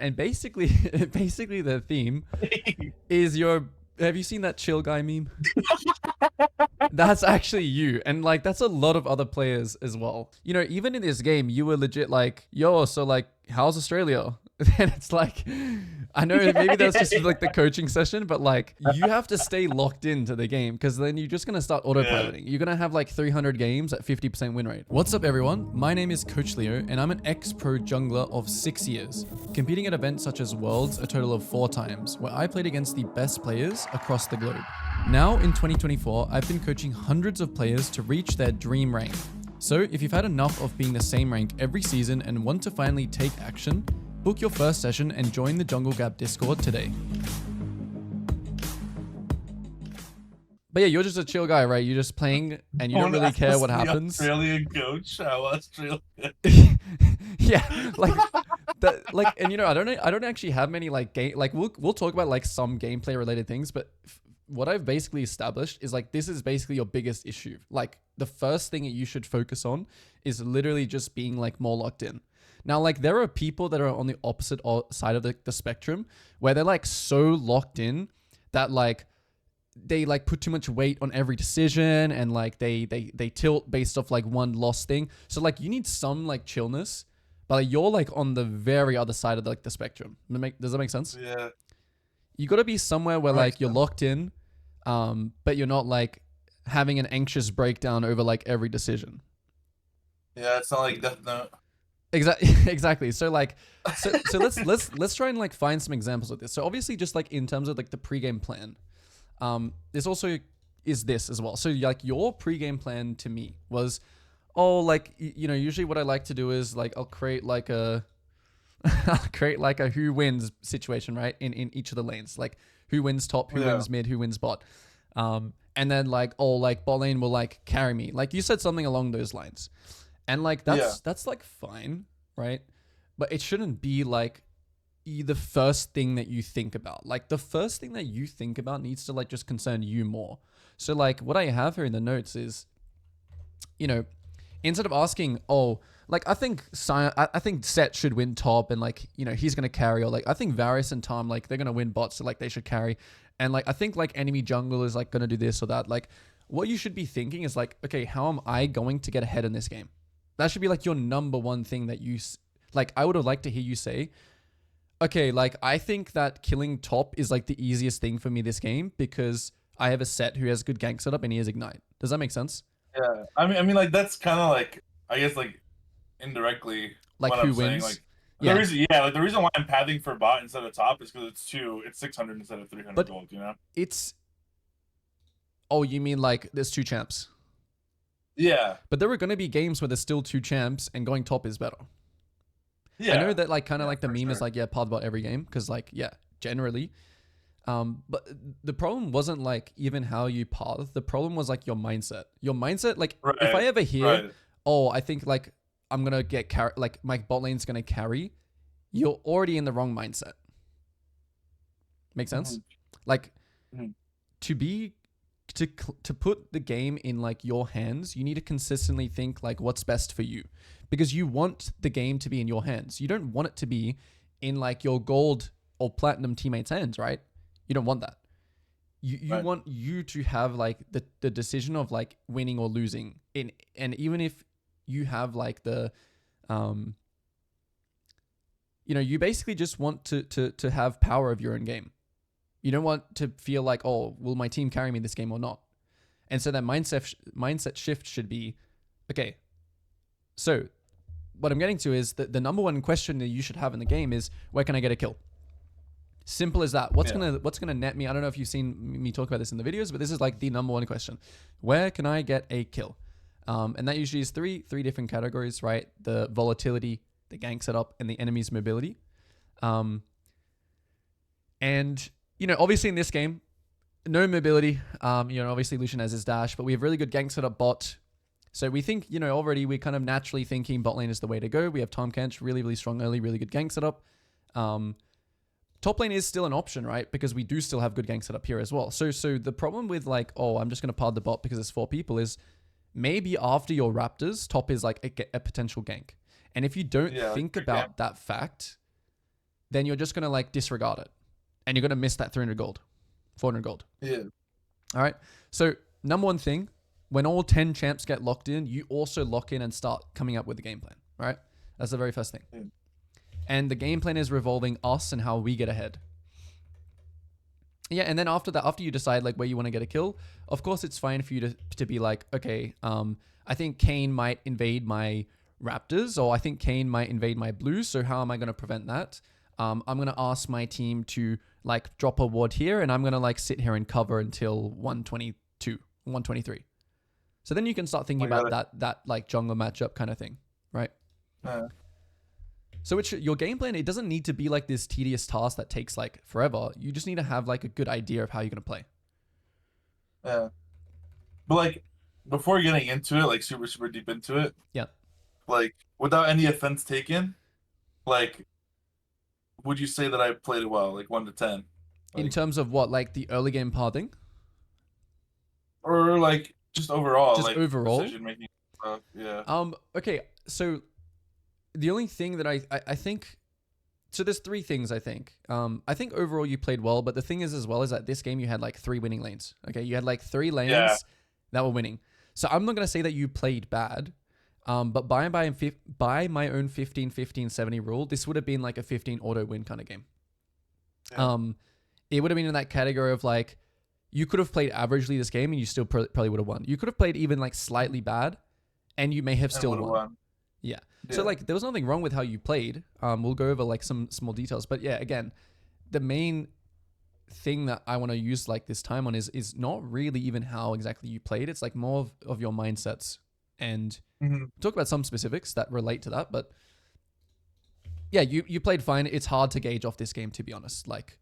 And basically, basically the theme is your. Have you seen that chill guy meme? That's actually you. And like that's a lot of other players as well. You know, even in this game, you were legit like, yo, so like, how's Australia? And it's like, I know maybe that's just like the coaching session, but like you have to stay locked into the game because then you're just going to start autopiloting. You're going to have like 300 games at 50% win rate. What's up, everyone? My name is Coach Leo, and I'm an ex-pro jungler of 6 years, competing at events such as Worlds a total of 4 times, where I played against the best players across the globe. Now in 2024, I've been coaching hundreds of players to reach their dream rank. So if you've had enough of being the same rank every season and want to finally take action, book your first session and join the Jungle Gap Discord today. But yeah, you're just a chill guy, right? You're just playing and you don't really care what happens. Australian coach, how Australian. Yeah, like that, like, and you know, I don't actually have many like game, like we'll talk about like some gameplay related things, but what I've basically established is like this is basically your biggest issue. Like the first thing that you should focus on is literally just being like more locked in. Now, like there are people that are on the opposite side of the spectrum where they're like so locked in that like they like put too much weight on every decision and like they tilt based off like one lost thing. So like you need some like chillness, but like, you're like on the very other side of like the spectrum. Does that make sense? Yeah. You got to be somewhere where like you're locked in, but you're not like having an anxious breakdown over like every decision. Yeah, it's not like Death Note. Exactly. So like, so let's try and like find some examples of this. So obviously, just like in terms of like the pregame plan, this also is this as well. So like your pregame plan to me was, oh, like you know, usually what I like to do is like I'll create like a who wins situation, right? In each of the lanes, like who wins top, who wins mid, who wins bot, and then like like bot lane will like carry me. Like you said something along those lines. And like that's like fine, right? But it shouldn't be like the first thing that you think about. Like the first thing that you think about needs to like just concern you more. So like what I have here in the notes is, you know, instead of asking, oh, like I think Set should win top and like, you know, he's gonna carry, or like I think Varys and Tom like they're gonna win bot, so like they should carry. And like I think like enemy jungle is like gonna do this or that. Like what you should be thinking is like, okay, how am I going to get ahead in this game? That should be like your number one thing that you like. I would have liked to hear you say, okay, like I think that killing top is like the easiest thing for me this game because I have a Set who has good gank setup and he has ignite. Does that make sense? Yeah, I mean, like that's kind of like I guess like indirectly like what who I'm wins. saying. Like the reason, like the reason why I'm pathing for bot instead of top is because it's 600 instead of 300 gold. You know, it's. Oh, you mean like there's 2 champs? Yeah. But there are going to be games where there's still 2 champs and going top is better. Yeah. I know that like kind of like the meme is like, yeah, path bot every game. Cause like, yeah, generally. But the problem wasn't like even how you path. The problem was like your mindset. Your mindset, like if I ever hear, oh, I think like I'm going to get like my bot lane's going to carry, you're already in the wrong mindset. Make sense? Like to put the game in like your hands, you need to consistently think like what's best for you, because you want the game to be in your hands. You don't want it to be in like your gold or platinum teammates' hands, right? You don't want that. You want you to have like the decision of like winning or losing in, and even if you have like the you know, you basically just want to have power of your own game. You don't want to feel like, oh, will my team carry me this game or not? And so that mindset shift should be, okay, so what I'm getting to is that the number one question that you should have in the game is, where can I get a kill? Simple as that. What's gonna net me? I don't know if you've seen me talk about this in the videos, but this is like the number one question. Where can I get a kill? And that usually is three different categories, right? The volatility, the gank setup, and the enemy's mobility. And you know, obviously in this game, no mobility. You know, obviously Lucian has his dash, but we have really good gank setup bot. So we think, you know, already we're kind of naturally thinking bot lane is the way to go. We have Tom Kench, really, really strong early, really good gank setup. Top lane is still an option, right? Because we do still have good gank setup here as well. So the problem with like, oh, I'm just going to pad the bot because it's 4 people is maybe after your Raptors, top is like a potential gank. And if you don't think about that fact, then you're just going to like disregard it. And you're going to miss that 300 gold, 400 gold. Yeah. All right. So number one thing, when all 10 champs get locked in, you also lock in and start coming up with the game plan. All right. That's the very first thing. Yeah. And the game plan is revolving us and how we get ahead. Yeah, and then after that, after you decide like where you want to get a kill, of course it's fine for you to be like, okay, I think Kane might invade my Raptors, or I think Kane might invade my Blues. So how am I going to prevent that? I'm going to ask my team to like drop a ward here, and I'm going to like sit here and cover until 122, 123. So then you can start thinking about that like jungle matchup kind of thing, right? So it's your game plan. It doesn't need to be like this tedious task that takes like forever. You just need to have like a good idea of how you're going to play. Yeah. But like before getting into it, like super, super deep into it. Yeah. Like without any offense taken, like would you say that I played it well? Like 1 to 10? Like, in terms of what? Like the early game parting? Or like just overall. Just like overall? Decision making stuff. Yeah. Okay. So the only thing that I think, so there's three things I think. I think overall you played well, but the thing is as well is that this game you had like 3 winning lanes. Okay, you had like 3 lanes that were winning. So I'm not gonna say that you played bad, but by my own 15-15-70 rule, this would have been like a 15 auto win kind of game. Yeah. It would have been in that category of like you could have played averagely this game and you still probably would have won. You could have played even like slightly bad, and you may have still won. Yeah. So like there was nothing wrong with how you played. We'll go over like some small details, but yeah, again, the main thing that I want to use like this time on is not really even how exactly you played. It's like more of your mindsets, and talk about some specifics that relate to that. But yeah, you played fine. It's hard to gauge off this game, to be honest. Like,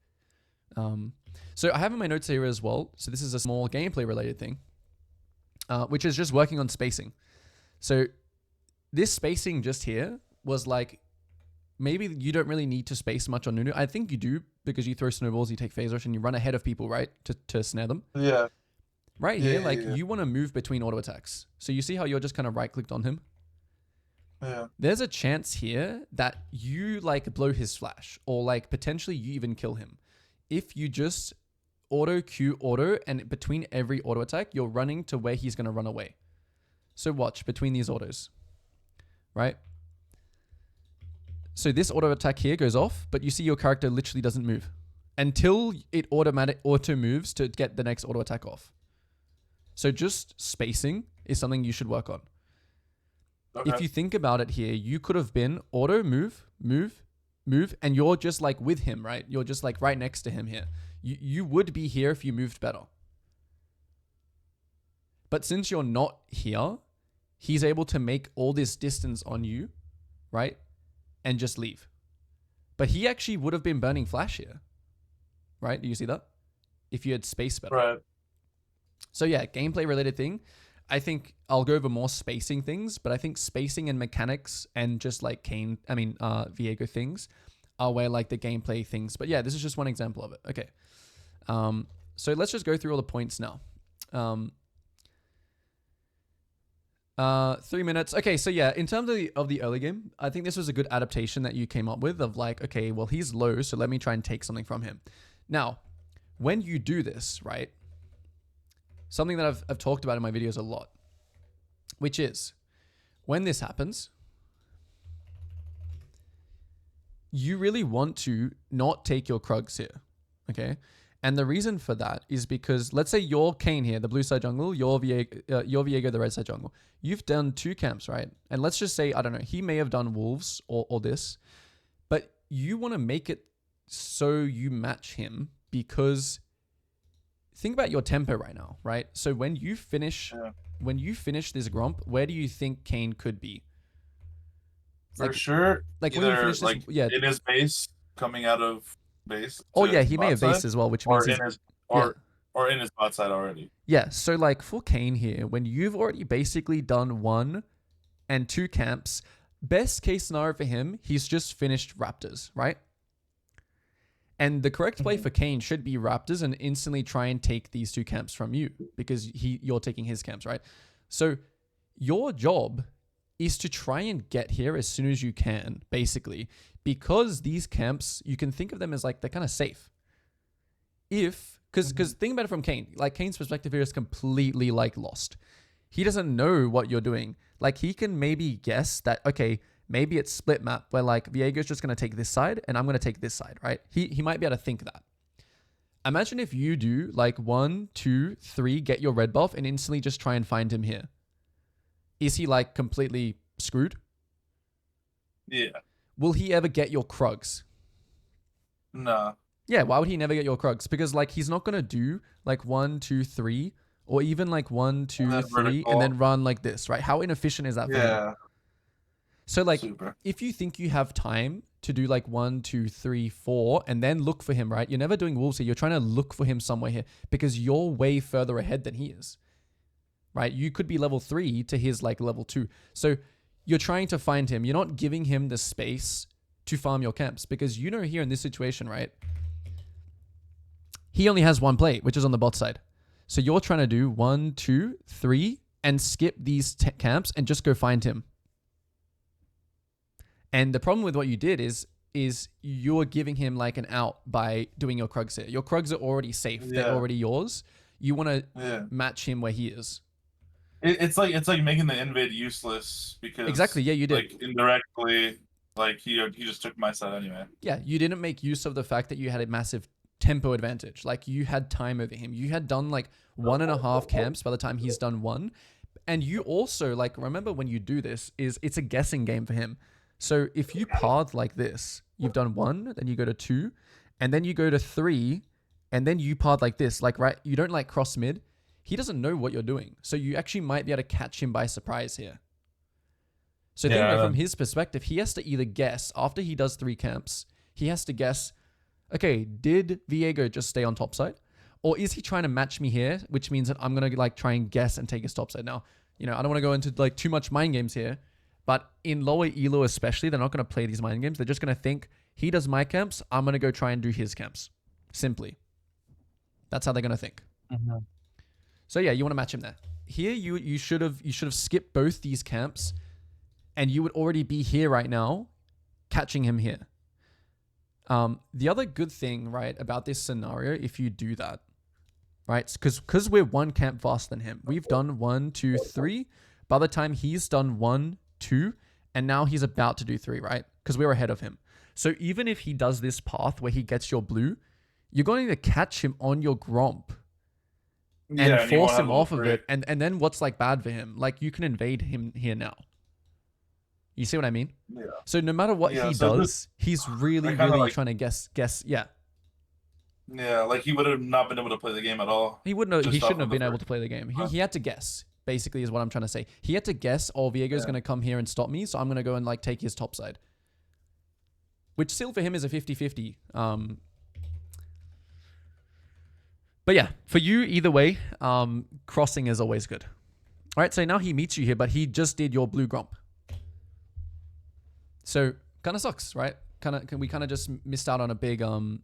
so I have in my notes here as well. So this is a small gameplay related thing, which is just working on spacing. So this spacing just here was like, maybe you don't really need to space much on Nunu. I think you do, because you throw snowballs, you take phase rush, and you run ahead of people, right? To snare them. Yeah. Right here, like you want to move between auto attacks. So you see how you're just kind of right clicked on him? Yeah. There's a chance here that you like blow his flash, or like potentially you even kill him. If you just auto Q auto, and between every auto attack, you're running to where he's going to run away. So watch between these autos. Right? So this auto attack here goes off, but you see your character literally doesn't move until it auto moves to get the next auto attack off. So just spacing is something you should work on. Okay. If you think about it here, you could have been auto move, and you're just like with him, right? You're just like right next to him here. You would be here if you moved better. But since you're not here, he's able to make all this distance on you, right? And just leave. But he actually would have been burning flash here, right? Do you see that? If you had space better. Right. So yeah, gameplay related thing. I think I'll go over more spacing things, but I think spacing and mechanics and just like Viego things are where like the gameplay things. But yeah, this is just one example of it. Okay. So let's just go through all the points now. 3 minutes. Okay, so yeah, in terms of the early game, I think this was a good adaptation that you came up with of like, okay, well, he's low, so let me try and take something from him. Now, when you do this, right, something that I've talked about in my videos a lot, which is when this happens, you really want to not take your Krugs here, okay? And the reason for that is because, let's say you're Kane here, the blue side jungle, you're Viego, the red side jungle. You've done 2 camps, right? And let's just say, I don't know, he may have done wolves or this, but you want to make it so you match him, because think about your tempo right now, right? So when you finish this Gromp, where do you think Kane could be? For sure. Like either, when you finish this, like in his base, coming out of base. Oh yeah, he may have base as well, which means or in his bot side already. Yeah, so like for Kane here, when you've already basically done 1 and 2 camps, best case scenario for him, he's just finished Raptors, right? And the correct play for Kane should be Raptors and instantly try and take these 2 camps from you, because you're taking his camps, right? So your job is to try and get here as soon as you can, basically, because these camps, you can think of them as like, they're kind of safe. Because think about it from Kane. Like, Kane's perspective here is completely like lost. He doesn't know what you're doing. Like, he can maybe guess that, okay, maybe it's split map where like Viego's just going to take this side and I'm going to take this side, right? He might be able to think that. Imagine if you do like 1, 2, 3, get your red buff and instantly just try and find him here. Is he like completely screwed? Yeah. Will he ever get your Krugs? Nah. Yeah, why would he never get your Krugs? Because like he's not gonna do like 1, 2, 3, or even like 1, 2, 3, and then run like this, right? How inefficient is that for him? Yeah. So like, Super. if you think you have time to do like 1, 2, 3, 4, and then look for him, right? You're never doing wolves here. You're trying to look for him somewhere here because you're way further ahead than he is, right? You could be level 3 to his like level 2. So you're trying to find him. You're not giving him the space to farm your camps because you know here in this situation, right? He only has one plate, which is on the bot side. So you're trying to do 1, 2, 3, and skip these camps and just go find him. And the problem with what you did is you're giving him like an out by doing your Krugs here. Your Krugs are already safe. Yeah. They're already yours. You want to match him where he is. It's like making the invade useless because exactly. Yeah, you did. Like indirectly, like he just took my side anyway. Yeah, you didn't make use of the fact that you had a massive tempo advantage. Like you had time over him. You had done like 1.5 camps by the time he's done 1. And you also like remember when you do this it's a guessing game for him. So if you path like this, you've done 1, then you go to 2, and then you go to 3, and then you path like this, like right, you don't like cross mid. He doesn't know what you're doing. So you actually might be able to catch him by surprise here. So think about it from his perspective, he has to either guess after he does 3 camps, he has to guess, okay, did Viego just stay on top side? Or is he trying to match me here? Which means that I'm going to like try and guess and take his top side. Now, you know, I don't want to go into like too much mind games here. But in lower elo especially, they're not going to play these mind games. They're just going to think, he does my camps, I'm going to go try and do his camps. Simply. That's how they're going to think. Mm-hmm. So yeah, you want to match him there. Here, you should have skipped both these camps, and you would already be here right now, catching him here. The other good thing, right, about this scenario, if you do that, right, because we're 1 camp faster than him. We've done 1, 2, 3. By the time he's done 1, 2, and now he's about to do 3, right? Because we're ahead of him. So even if he does this path where he gets your blue, you're going to catch him on your Gromp and force him off of it. And then what's like bad for him? Like you can invade him here now. You see what I mean? Yeah. So no matter what he does, he's really like, trying to guess. Yeah. Yeah, like he would have not been able to play the game at all. He wouldn't. He shouldn't have been able to play the game. He had to guess. Basically is what I'm trying to say. He had to guess, oh, Viego's going to come here and stop me, so I'm going to go and like take his top side. Which still for him is a 50-50. But yeah, for you, either way, crossing is always good. All right, so now he meets you here, but he just did your blue Gromp. So kind of sucks, right? We kind of just missed out on a big, on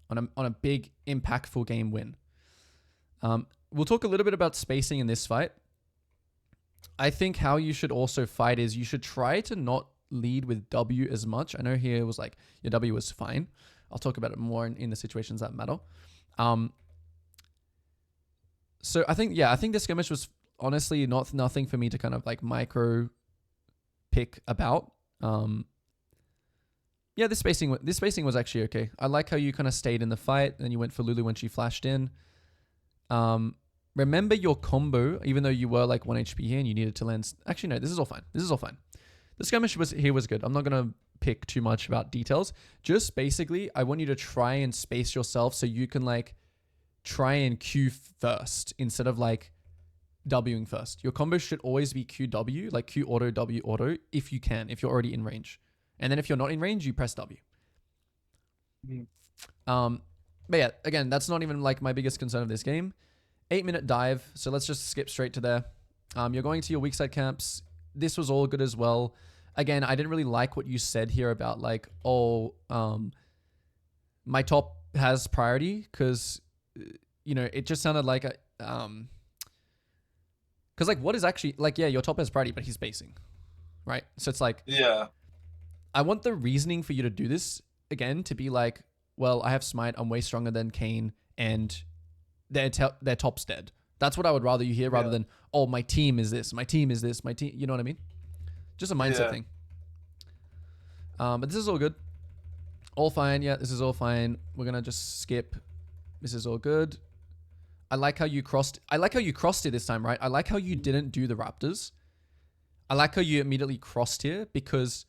a big impactful game win. We'll talk a little bit about spacing in this fight. I think how you should also fight is you should try to not lead with W as much. I know here it was like your W was fine. I'll talk about it more in the situations that matter. So I think this skirmish was honestly nothing for me to kind of like micro pick about. Yeah, this spacing was actually okay. I like how you kind of stayed in the fight and you went for Lulu when she flashed in. Remember your combo, even though you were like 1 HP here and you needed to land. Actually, no, this is all fine. The skirmish was good. I'm not going to pick too much about details. Just basically, I want you to try and space yourself so you can like try and Q first instead of like Wing first. Your combo should always be QW, like Q auto, W auto, if you can, if you're already in range. And then if you're not in range, you press W. But yeah, again, that's not even like my biggest concern of this game. 8-minute dive. So let's just skip straight to there. You're going to your weak side camps. This was all good as well. Again, I didn't really like what you said here about like, oh, my top has priority because, you know, it just sounded like Because like, what is actually like? Yeah, your top has priority, but he's basing, right? So it's like, Yeah. I want the reasoning for you to do this again to be like, well, I have smite, I'm way stronger than Kane, and their top's dead. That's what I would rather you hear rather than, oh, my team is this, my team is this, my team. You know what I mean? Just a mindset thing. But this is all good. All fine. Yeah, this is all fine. We're gonna just skip. This is all good. I like how you crossed. I like how you crossed it this time, right? I like how you didn't do the Raptors. I like how you immediately crossed here because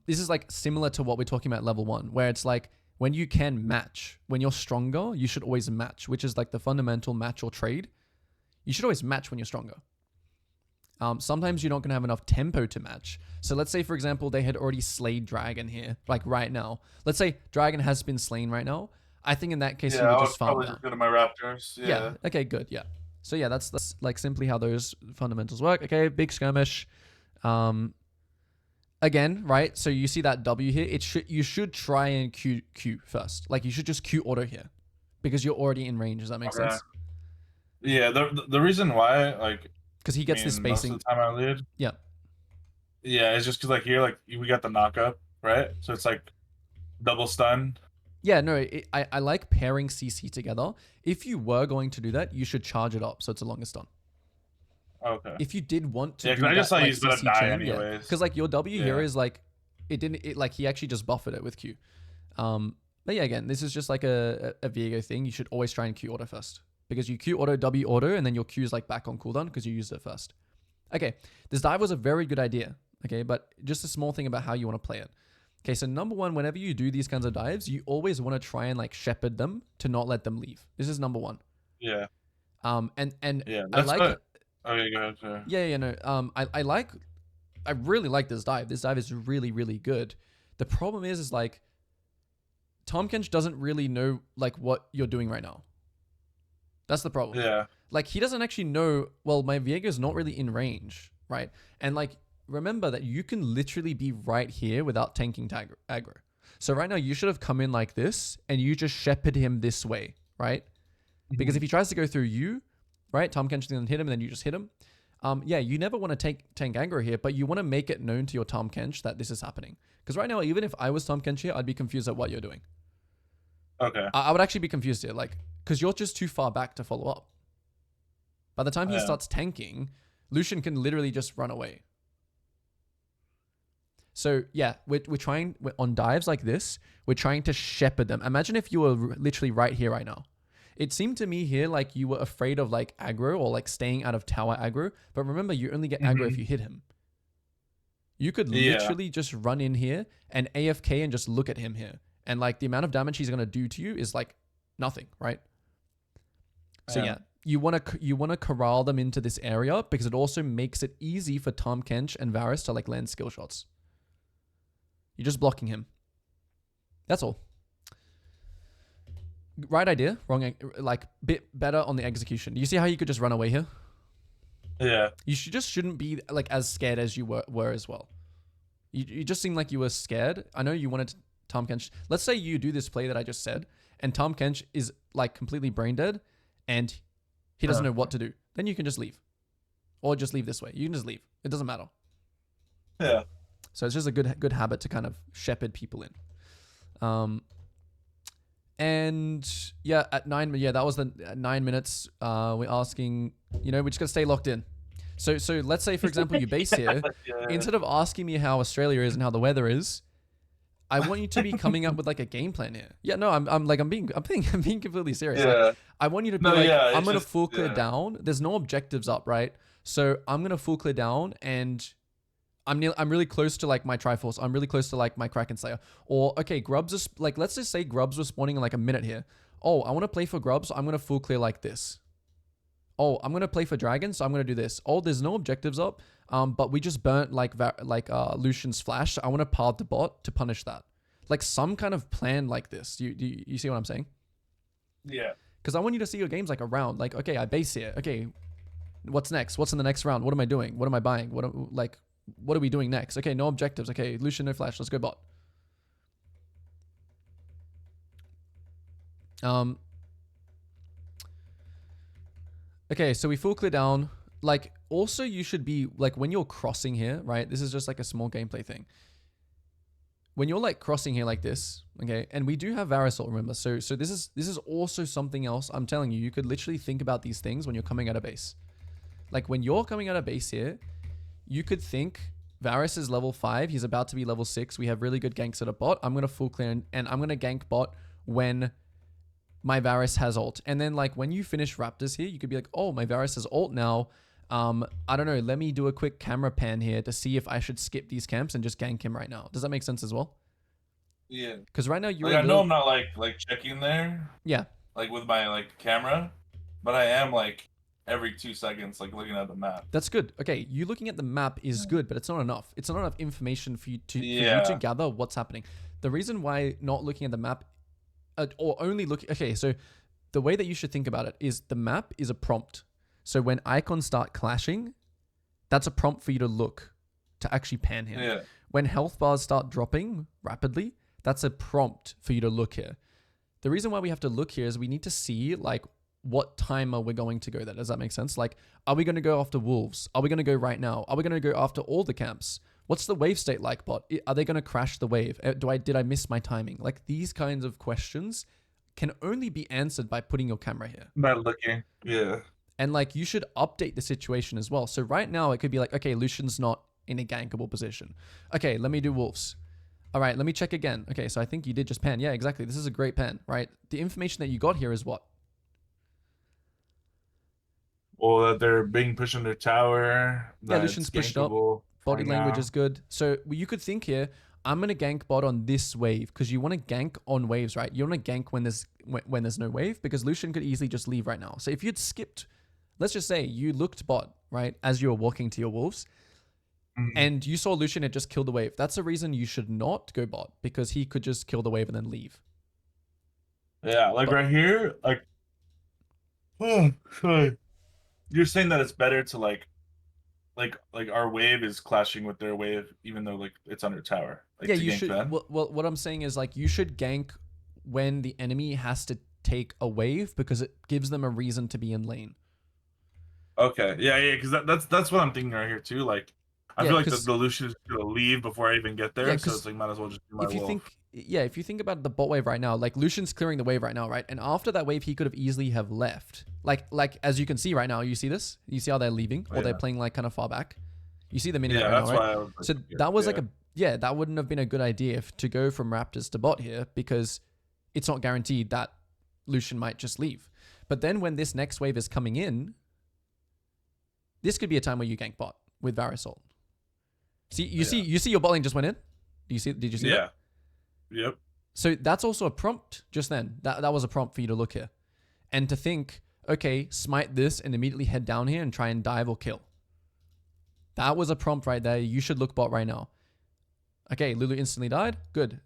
this is like similar to what we're talking about level 1, where it's like when you can match, when you're stronger, you should always match, which is like the fundamental match or trade. You should always match when you're stronger. Sometimes you're not going to have enough tempo to match. So let's say, for example, they had already slayed Dragon here, like right now. Let's say Dragon has been slain right now. I think in that case, you would just farm probably down. go to my Raptors. Yeah. Okay, good. Yeah. So yeah, that's like simply how those fundamentals work. Okay, big skirmish. Again, right? So you see that W here. You should try and Q first. Like you should just Q auto here because you're already in range. Does that make sense? Yeah. The reason why, like, because he gets this spacing. Most of the time I lead. Yeah. Yeah, it's just because like here, like we got the knockup, right? So it's like double stun. Yeah, no, I like pairing CC together. If you were going to do that, you should charge it up so it's a longer stun. Okay. If you did want to do that, I just thought like, he's gonna die anyways. Because like your W here is like, like he actually just buffered it with Q. But yeah, again, this is just like a Viego thing. You should always try and Q auto first because you Q auto, W auto, and then your Q is like back on cooldown because you used it first. Okay, this dive was a very good idea. Okay, but just a small thing about how you want to play it. Okay, so number 1, whenever you do these kinds of dives, you always want to try and like shepherd them to not let them leave. This is number 1. Yeah. And yeah, I like. Okay, go ahead. Sorry. Yeah, no. I really like this dive. This dive is really, really good. The problem is like, Tahm Kench doesn't really know like what you're doing right now. That's the problem. Yeah. Like he doesn't actually know. Well, my Viego's not really in range, right? And like, remember that you can literally be right here without tanking aggro. So right now you should have come in like this and you just shepherd him this way, right? Because if he tries to go through you, right, Tahm Kench then hit him and then you just hit him. Yeah, you never want to tank aggro here, but you want to make it known to your Tahm Kench that this is happening. Because right now, even if I was Tahm Kench here, I'd be confused at what you're doing. Okay. I would actually be confused here, like, because you're just too far back to follow up. By the time he starts tanking, Lucian can literally just run away. So yeah, we're trying on dives like this, we're trying to shepherd them. Imagine if you were literally right here right now. It seemed to me here like you were afraid of like aggro or like staying out of tower aggro. But remember, you only get aggro if you hit him. You could literally just run in here and AFK and just look at him here. And like the amount of damage he's going to do to you is like nothing, right? So yeah, you want to corral them into this area because it also makes it easy for Tahm Kench and Varus to like land skill shots. You're just blocking him. That's all. Right idea, wrong, like bit better on the execution. You see how you could just run away here? Yeah. You shouldn't be like as scared as you were as well. You just seem like you were scared. I know you wanted Tahm Kench. Let's say you do this play that I just said, and Tahm Kench is like completely brain dead, and he doesn't know what to do. Then you can just leave, or just leave this way. You can just leave. It doesn't matter. Yeah. So it's just a good habit to kind of shepherd people in. And yeah, at 9, yeah, that was the 9 minutes. We're asking, we're just gonna stay locked in. So let's say, for example, you base here. Instead of asking me how Australia is and how the weather is, I want you to be coming up with like a game plan here. Yeah, no, I'm being completely serious. Yeah. Like, I want you to be I'm gonna full clear down. There's no objectives up, right? So I'm gonna full clear down and I'm really close to like my Triforce. I'm really close to like my Kraken Slayer. Or okay, Grubs is like, let's just say Grubs was spawning in like a minute here. Oh, I want to play for Grubs, so I'm gonna full clear like this. Oh, I'm gonna play for Dragon, so I'm gonna do this. Oh, there's no objectives up. But we just burnt like Lucian's flash. So I want to pard the bot to punish that. Like some kind of plan like this. You see what I'm saying? Yeah. Because I want you to see your games like around. Like, okay, I base here. Okay, what's next? What's in the next round? What am I doing? What am I buying? What are we doing next? Okay, no objectives. Okay, Lucian, no flash. Let's go bot. Okay, so we full clear down. like also you should be like when you're crossing here, right? This is just like a small gameplay thing. When you're like crossing here like this, okay, and we do have Varasol, remember? So this is also something else. I'm telling you, you could literally think about these things when you're coming out of base. Like when you're coming out of base here, you could think Varus is level 5. He's about to be level 6. We have really good ganks at a bot. I'm gonna full clear and I'm gonna gank bot when my Varus has ult. And then like when you finish Raptors here, you could be like, oh, my Varus has ult now. I don't know. Let me do a quick camera pan here to see if I should skip these camps and just gank him right now. Does that make sense as well? Yeah. Because right now you're like, I know I'm not like checking there. Yeah. Like with my like camera, but I am like every 2 seconds like looking at the map. That's good. Okay, you looking at the map is good, but it's not enough. It's not enough information for you to gather what's happening. The reason why not looking at the map or only looking... Okay, so the way that you should think about it is the map is a prompt. So when icons start clashing, that's a prompt for you to look, to actually pan here. Yeah. When health bars start dropping rapidly, that's a prompt for you to look here. The reason why we have to look here is we need to see like what timer we're going to go there. Does that make sense? Like, are we going to go after wolves? Are we going to go right now? Are we going to go after all the camps? What's the wave state like, bot? Are they going to crash the wave? Did I miss my timing? Like these kinds of questions can only be answered by putting your camera here. By looking. Yeah. And like you should update the situation as well. So right now it could be like, okay, Lucian's not in a gankable position. Okay, let me do wolves. All right, let me check again. Okay, so I think you did just pan. Yeah, exactly. This is a great pan, right? The information that you got here is what? Well, that they're being pushed in their tower. Yeah, Lucian's pushed up. Body language is good. So you could think here, I'm going to gank bot on this wave because you want to gank on waves, right? You want to gank when there's no wave because Lucian could easily just leave right now. So if you'd skipped, let's just say you looked bot, right, as you were walking to your wolves, and you saw Lucian had just killed the wave. That's a reason you should not go bot because he could just kill the wave and then leave. Yeah, like right here, like, oh, sorry. You're saying that it's better to like our wave is clashing with their wave, even though like it's under tower. Like, yeah, you should. Well, what I'm saying is like you should gank when the enemy has to take a wave because it gives them a reason to be in lane. Okay, yeah, because that's what I'm thinking right here too. Like, I feel like the Lucian is gonna leave before I even get there, so it's like might as well just do my wolf. If you think about the bot wave right now, like Lucian's clearing the wave right now, right? And after that wave, he could have easily have left. Like as you can see right now, you see this? You see how they're leaving or they're playing like kind of far back? You see the minute right now, right? Like, so that was that wouldn't have been a good idea to go from Raptors to bot here because it's not guaranteed that Lucian might just leave. But then when this next wave is coming in, this could be a time where you gank bot with Varasol. See, you see your bot lane just went in? Did you see that? Yep. So that's also a prompt just then. That was a prompt for you to look here. And to think, okay, smite this and immediately head down here and try and dive or kill. That was a prompt right there. You should look bot right now. Okay, Lulu instantly died. Good.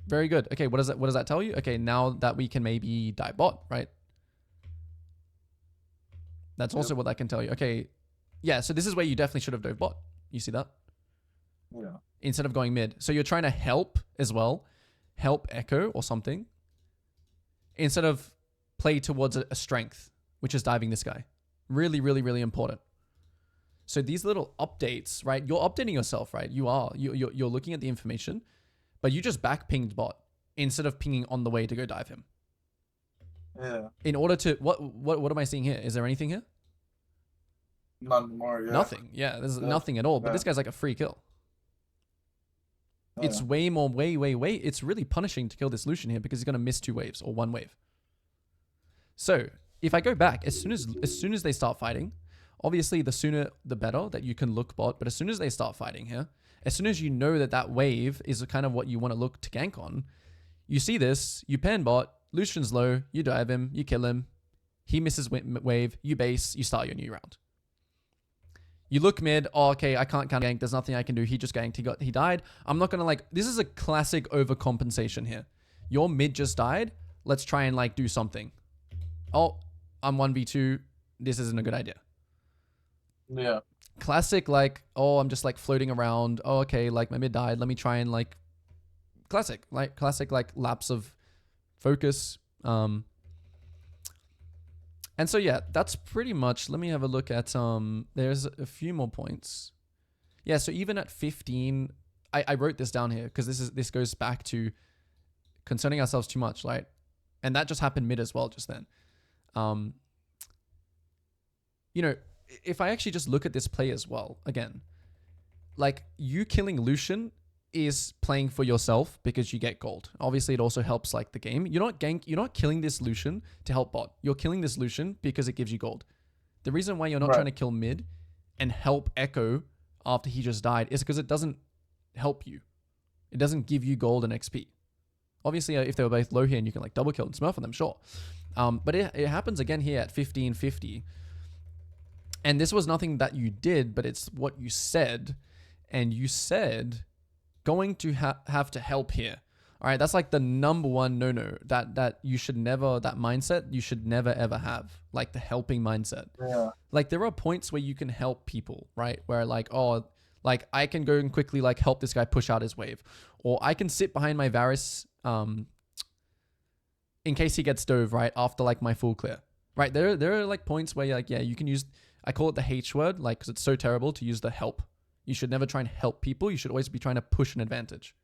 Very good. Okay, what does that tell you? Okay, now that we can maybe die bot, right? That's also what that can tell you. Okay. Yeah, so this is where you definitely should have dove bot. You see that? Yeah. Instead of going mid. So you're trying to help as well. Help Echo or something. Instead of play towards a strength, which is diving this guy. Really, really, really important. So these little updates, right? You're updating yourself, right? You are. You're looking at the information, but you just back pinged bot instead of pinging on the way to go dive him. Yeah. In order to what am I seeing here? Is there anything here? None more. Yeah. Nothing. Yeah, there's nothing at all. But this guy's like a free kill. Oh, it's way more, way. It's really punishing to kill this Lucian here because he's gonna miss 2 waves or 1 wave. So if I go back, as soon as they start fighting, obviously the sooner the better that you can look bot. But as soon as they start fighting here, as soon as you know that wave is kind of what you want to look to gank on, you see this, you pan bot, Lucian's low, you dive him, you kill him, he misses wave, you base, you start your new round. You look mid, oh, okay, I can't counter gank, there's nothing I can do, he just ganked, he died. I'm not gonna this is a classic overcompensation here. Your mid just died, let's try and do something. Oh, I'm 1v2, this isn't a good idea. Yeah. Classic, oh, I'm just floating around, oh, okay, my mid died, let me try and classic lapse of focus. And And so yeah, that's pretty much. Let me have a look at there's a few more points. Yeah, so even at 15, I wrote this down here because this goes back to concerning ourselves too much, right? And that just happened mid as well just then. You know, if I actually just look at this play as well, again, like you killing Lucian is playing for yourself because you get gold. Obviously, it also helps like the game. You're not killing this Lucian to help bot. You're killing this Lucian because it gives you gold. The reason why you're not trying to kill mid and help Echo after he just died is because it doesn't help you. It doesn't give you gold and XP. Obviously, if they were both low here and you can like double kill and smurf on them, sure. But it happens again here at 1550. And this was nothing that you did, but it's what you said. And you said going to have to help here. All right, that's like the number one no that you should never, that mindset you should never ever have, like the helping mindset. Yeah. Like there are points where you can help people, right? Where like, oh, like I can go and quickly like help this guy push out his wave, or I can sit behind my Varus in case he gets dove right after like my full clear, right? There are like points where you're like, yeah, you can use, I call it the H word, like because it's so terrible to use the help. You should never try and help people. You should always be trying to push an advantage.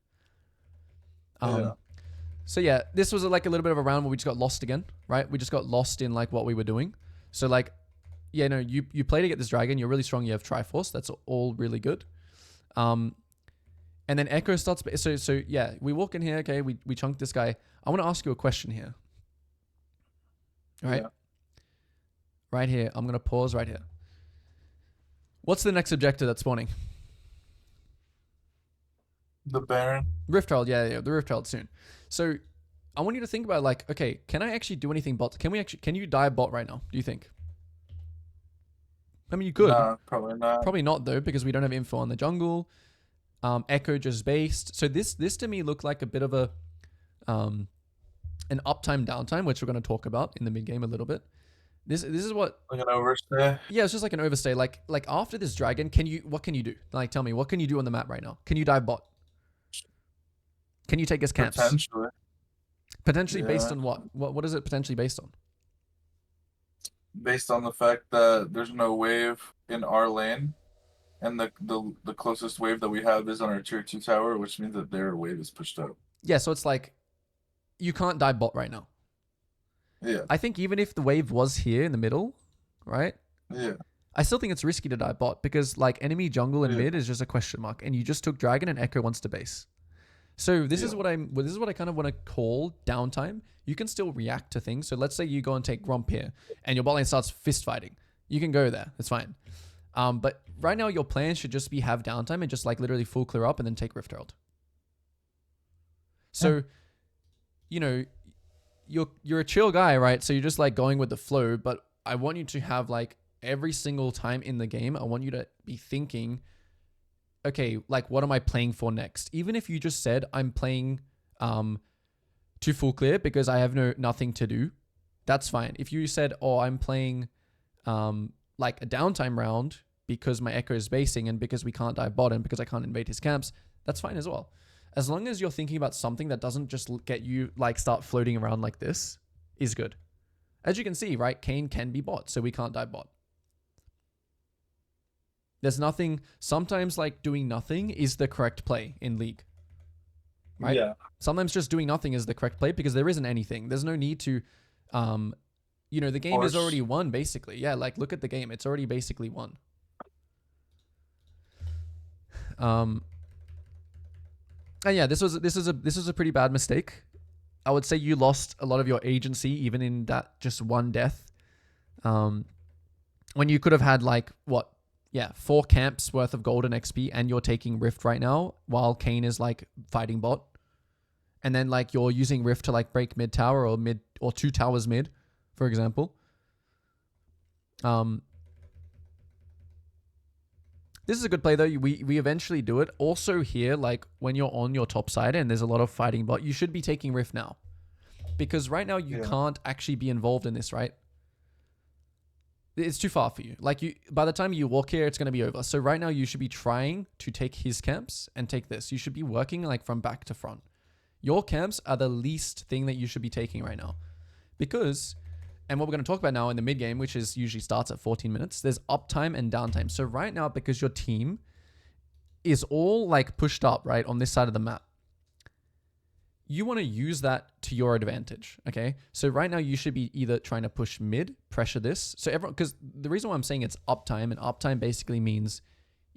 So yeah, this was like a little bit of a round where we just got lost again, right? We just got lost in like what we were doing. So like, yeah, no, you play to get this dragon. You're really strong. You have Triforce. That's all really good. And then Echo starts. So yeah, we walk in here. Okay, we chunk this guy. I want to ask you a question here. All right. Yeah. Right here. I'm gonna pause right here. What's the next objective that's spawning? The Baron. Rift Herald, yeah, the Rift Herald soon. So I want you to think about like, okay, can I actually do anything bot? Can you die bot right now? Do you think? I mean, you could. Nah, probably not. Probably not though, because we don't have info on the jungle. Echo just based. So this to me looked like a bit of a an uptime downtime, which we're going to talk about in the mid game a little bit. This is what, like an overstay. Yeah, it's just like an overstay. Like after this dragon, what can you do? Like tell me, what can you do on the map right now? Can you dive bot? Can you take his camps? Potentially yeah. Based on what? What is it potentially based on? Based on the fact that there's no wave in our lane, and the closest wave that we have is on our tier 2 tower, which means that their wave is pushed out. Yeah, so it's like you can't dive bot right now. Yeah. I think even if the wave was here in the middle, right? Yeah. I still think it's risky to dive bot because like enemy jungle and mid is just a question mark, and you just took dragon and Echo wants to base. So this is what I kind of want to call downtime. You can still react to things. So let's say you go and take Gromp here, and your bot lane starts fist fighting. You can go there. It's fine. But right now your plan should just be have downtime and just like literally full clear up and then take Rift Herald. So, you know, you're a chill guy, right? So you're just like going with the flow. But I want you to have like every single time in the game, I want you to be thinking, okay, like what am I playing for next? Even if you just said I'm playing to full clear because I have nothing to do, that's fine. If you said, oh, I'm playing like a downtime round because my Echo is basing and because we can't dive bottom because I can't invade his camps, that's fine as well. As long as you're thinking about something that doesn't just get you like start floating around like this is good. As you can see, right, Kayn can be bot, so we can't dive bot. There's nothing, sometimes like doing nothing is the correct play in League. Right? Yeah. Sometimes just doing nothing is the correct play because there isn't anything. There's no need to, you know, the game is already won basically. Yeah, like look at the game. It's already basically won. And yeah, this was a pretty bad mistake. I would say you lost a lot of your agency even in that just one death. When you could have had like what? Yeah, 4 camps worth of golden XP and you're taking Rift right now while Kayn is like fighting bot. And then like you're using Rift to like break mid tower or 2 towers mid, for example. This is a good play though. We eventually do it. Also here, like when you're on your top side and there's a lot of fighting bot, you should be taking Rift now. Because right now you can't actually be involved in this, right? It's too far for you. Like by the time you walk here, it's going to be over. So right now you should be trying to take his camps and take this. You should be working like from back to front. Your camps are the least thing that you should be taking right now. Because And what we're going to talk about now in the mid game, which is usually starts at 14 minutes, there's uptime and downtime. So right now, because your team is all like pushed up, right, on this side of the map, you want to use that to your advantage, okay? So right now you should be either trying to push mid, pressure this. So everyone, because the reason why I'm saying it's uptime, and uptime basically means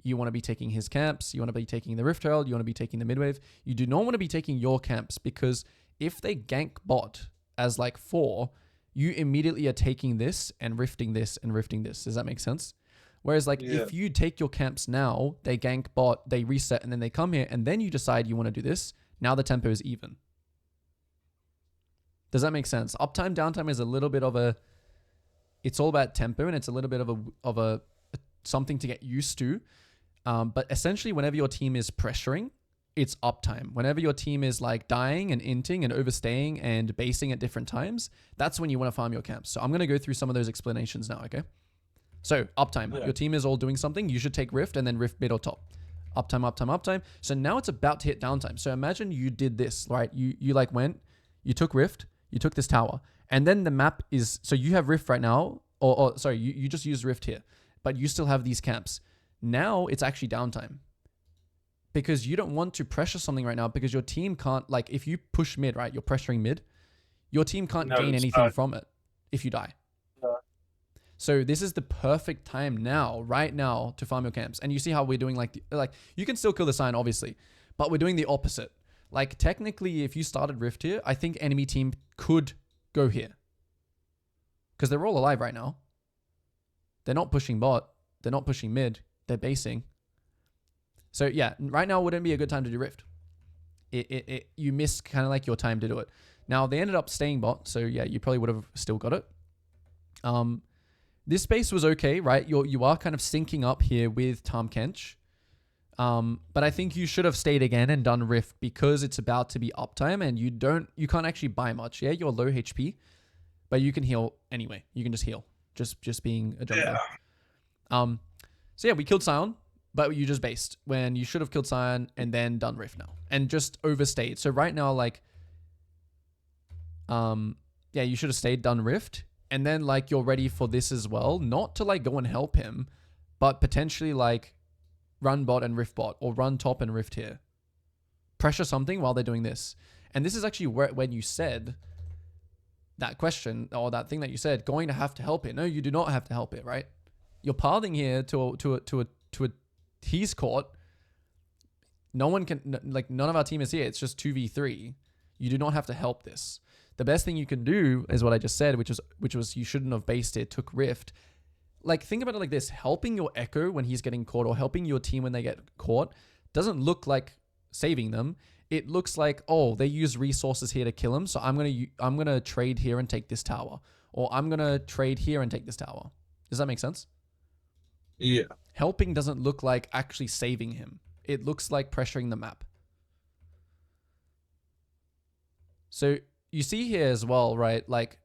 you want to be taking his camps, you want to be taking the Rift Herald, you want to be taking the mid wave. You do not want to be taking your camps, because if they gank bot as like 4, you immediately are taking this and rifting this and rifting this. Does that make sense? Whereas like if you take your camps now, they gank bot, they reset, and then they come here, and then you decide you want to do this, now the tempo is even. Does that make sense? Uptime, downtime is a little bit of a, it's all about tempo, and it's a little bit of a something to get used to. But essentially whenever your team is pressuring, it's uptime. Whenever your team is like dying and inting and overstaying and basing at different times, that's when you want to farm your camps. So I'm going to go through some of those explanations now, okay? So uptime, your team is all doing something, you should take rift and then rift mid or top. Uptime, uptime, uptime. So now it's about to hit downtime. So imagine you did this, right? You like went, you took rift, you took this tower, and then the map is, so you have rift right now, or sorry, you just use rift here, but you still have these camps. Now it's actually downtime, because you don't want to pressure something right now, because your team can't, like if you push mid, right, you're pressuring mid, your team can't gain anything from it if you die. So this is the perfect time now, right now, to farm your camps. And you see how we're doing like you can still kill the sign, obviously, but we're doing the opposite. Like technically, if you started Rift here, I think enemy team could go here, because they're all alive right now. They're not pushing bot. They're not pushing mid. They're basing. So yeah, right now wouldn't be a good time to do Rift. You miss kind of like your time to do it. Now they ended up staying bot, so yeah, you probably would have still got it. This base was okay, right? You are kind of syncing up here with Tom Kench. But I think you should have stayed again and done Rift, because it's about to be uptime and you can't actually buy much. Yeah, you're low HP, but you can heal anyway. You can just heal. Just being a jungler. Yeah. So yeah, we killed Sion, but you just based when you should have killed Sion and then done Rift now. And just overstayed. So right now, like yeah, you should have stayed, done Rift. And then like you're ready for this as well. Not to like go and help him, but potentially like run bot and rift bot, or run top and rift here. Pressure something while they're doing this. And this is actually when you said that question, or that thing that you said, going to have to help it. No, you do not have to help it, right? You're pathing here to a he's caught. No one can, like none of our team is here. It's just 2v3. You do not have to help this. The best thing you can do is what I just said, which was you shouldn't have based it, took rift. Like, think about it like this. Helping your Echo when he's getting caught, or helping your team when they get caught, doesn't look like saving them. It looks like, oh, they use resources here to kill him, so I'm gonna trade here and take this tower. Or I'm gonna trade here and take this tower. Does that make sense? Yeah. Helping doesn't look like actually saving him. It looks like pressuring the map. So you see here as well, right? Like,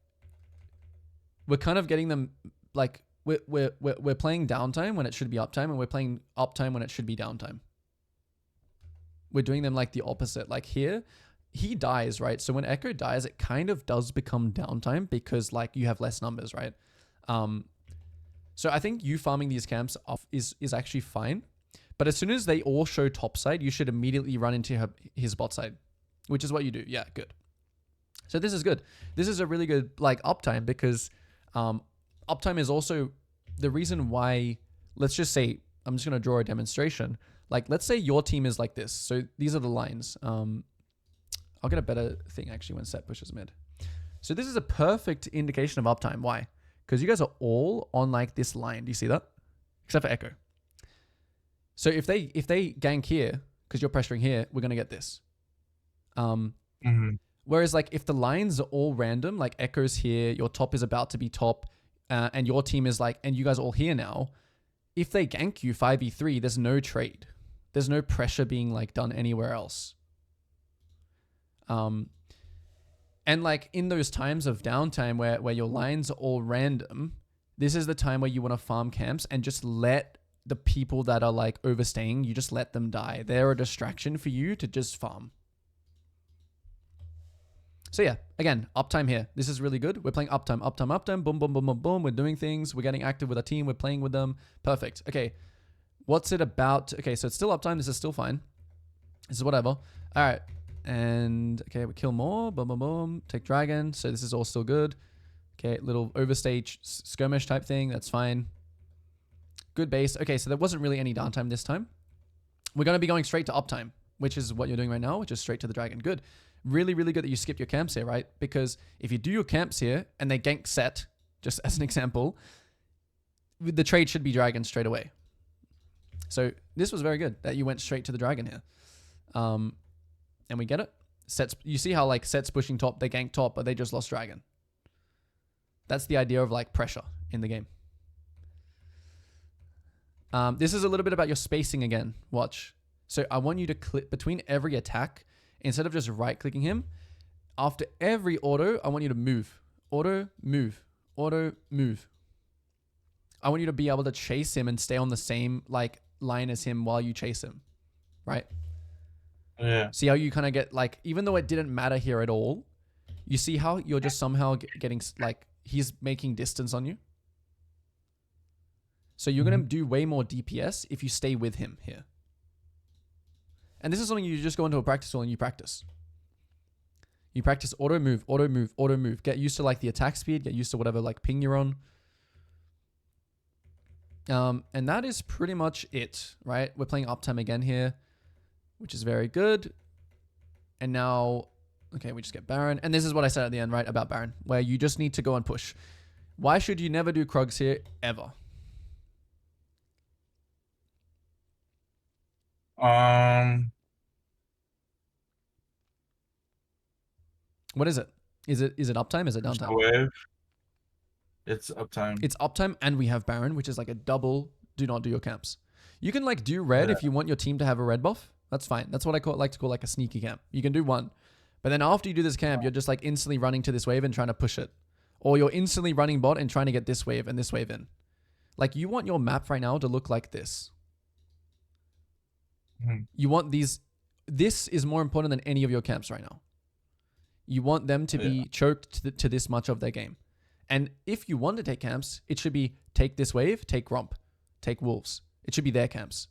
we're kind of getting them, like, we're playing downtime when it should be uptime, and we're playing uptime when it should be downtime. We're doing them like the opposite. Like here, he dies, right? So when Echo dies, it kind of does become downtime, because like you have less numbers, right? So I think you farming these camps off is actually fine. But as soon as they all show top side, you should immediately run into his bot side, which is what you do. Yeah, good. So this is good. This is a really good like uptime, because uptime is also the reason why, let's just say, I'm just going to draw a demonstration. Like, let's say your team is like this. So these are the lines. I'll get a better thing actually when set pushes mid. So this is a perfect indication of uptime. Why? Because you guys are all on like this line. Do you see that? Except for Echo. So if they gank here, because you're pressuring here, we're going to get this. Whereas like if the lines are all random, like Echo's here, your top is about to be top, and your team is like, and you guys are all here now, if they gank you 5v3, there's no trade. There's no pressure being like done anywhere else. And like in those times of downtime where your lines are all random, this is the time where you want to farm camps and just let the people that are like overstaying, you just let them die. They're a distraction for you to just farm. So yeah, again, uptime here. This is really good. We're playing uptime, uptime, uptime. Boom, boom, boom, boom, boom. We're doing things. We're getting active with our team. We're playing with them. Perfect. Okay. What's it about? Okay, so it's still uptime. This is still fine. This is whatever. All right. And okay, we kill more. Boom, boom, boom. Take dragon. So this is all still good. Okay, little overstage skirmish type thing. That's fine. Good base. Okay, so there wasn't really any downtime this time. We're going to be going straight to uptime, which is what you're doing right now, which is straight to the dragon. Good. Really, really good that you skipped your camps here, right? Because if you do your camps here and they gank set, just as an example, the trade should be dragon straight away. So this was very good that you went straight to the dragon here. And we get it. Sets. You see how like sets pushing top, they gank top, but they just lost dragon. That's the idea of like pressure in the game. This is a little bit about your spacing again. Watch. So I want you to click between every attack. Instead of just right-clicking him, after every auto, I want you to move. Auto, move. Auto, move. I want you to be able to chase him and stay on the same like line as him while you chase him. Right? Yeah. See how you kind of get like, even though it didn't matter here at all, you see how you're just somehow getting like, he's making distance on you. So you're going to do way more DPS if you stay with him here. And this is something you just go into a practice tool and you practice. You practice auto move, auto move, auto move. Get used to like the attack speed. Get used to whatever like ping you're on. And that is pretty much it, right? We're playing uptime again here, which is very good. And now, okay, we just get Baron. And this is what I said at the end, right, about Baron, where you just need to go and push. Why should you never do Krugs here, ever? What is it? Is it uptime? Is it downtime? Wave. It's uptime. It's uptime, and we have Baron, which is like a double. Do not do your camps. You can like do red if you want your team to have a red buff. That's fine. That's what I like to call like a sneaky camp. You can do one, but then after you do this camp, you're just like instantly running to this wave and trying to push it, or you're instantly running bot and trying to get this wave and this wave in. Like you want your map right now to look like this. You want these. This is more important than any of your camps right now. You want them to be choked to this much of their game. And if you want to take camps, it should be take this wave, take Romp, take Wolves. It should be their camps.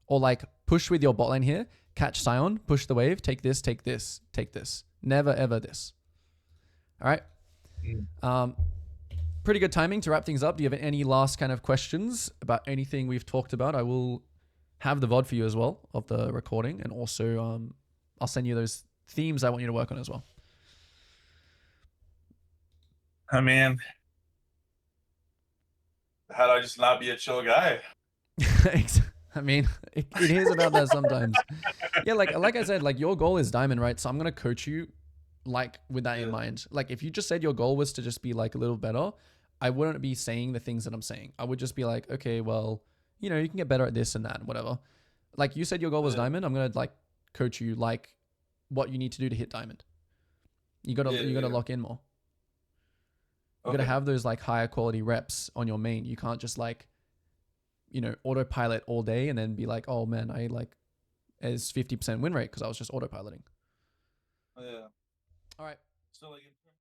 Or like push with your bot lane here, catch Sion, push the wave, take this, take this, take this. Never ever this. All right. Pretty good timing to wrap things up. Do you have any last kind of questions about anything we've talked about? I will have the VOD for you as well of the recording. And also I'll send you those themes I want you to work on as well. I mean, how do I just not be a chill guy? I mean, it is about that sometimes. Yeah, like I said, like your goal is diamond, right? So I'm gonna coach you like with that in mind. Like if you just said your goal was to just be like a little better, I wouldn't be saying the things that I'm saying. I would just be like, okay, well, you know, you can get better at this and that and whatever. Like you said your goal was diamond, I'm gonna like coach you like what you need to do to hit diamond. You gotta lock in more. You gotta have those like higher quality reps on your main. You can't just like, you know, autopilot all day and then be like, oh man, I like is 50% win rate because I was just autopiloting. Yeah. All right. So like.